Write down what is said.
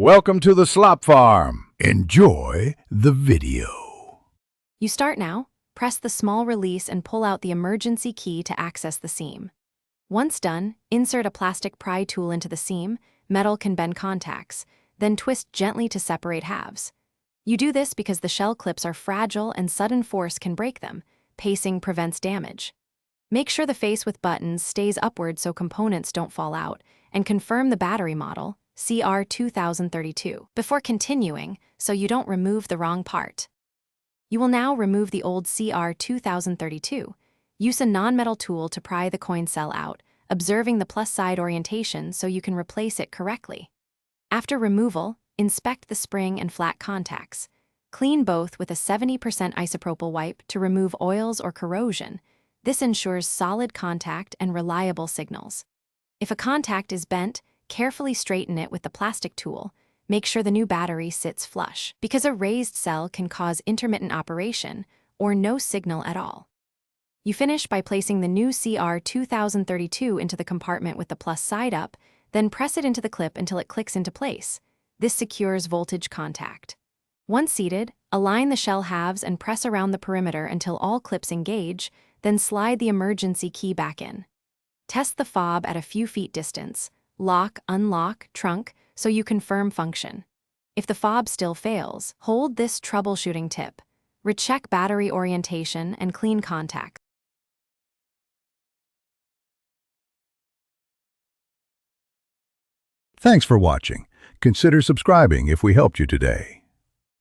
Welcome to the slop farm. Enjoy the video. You start now, press the small release and pull out the emergency key to access the seam. Once done, insert a plastic pry tool into the seam. Metal can bend contacts, then twist gently to separate halves. You do this because the shell clips are fragile and sudden force can break them. Pacing prevents damage. Make sure the face with buttons stays upward so components don't fall out, and confirm the battery model, CR2032, before continuing so you don't remove the wrong part. You will now remove the old CR2032. Use a non-metal tool to pry the coin cell out, observing the plus side orientation so you can replace it correctly. After removal, inspect the spring and flat contacts. Clean both with a 70% isopropyl wipe to remove oils or corrosion. This ensures solid contact and reliable signals. If a contact is bent, carefully straighten it with the plastic tool. Make sure the new battery sits flush, because a raised cell can cause intermittent operation or no signal at all. You finish by placing the new CR2032 into the compartment with the plus side up, then press it into the clip until it clicks into place. This secures voltage contact. Once seated, align the shell halves and press around the perimeter until all clips engage, then slide the emergency key back in. Test the fob at a few feet distance. Lock, unlock, trunk, so you confirm function. If the fob still fails, hold this troubleshooting tip. Recheck battery orientation and clean contacts. Thanks for watching. Consider subscribing if we helped you today.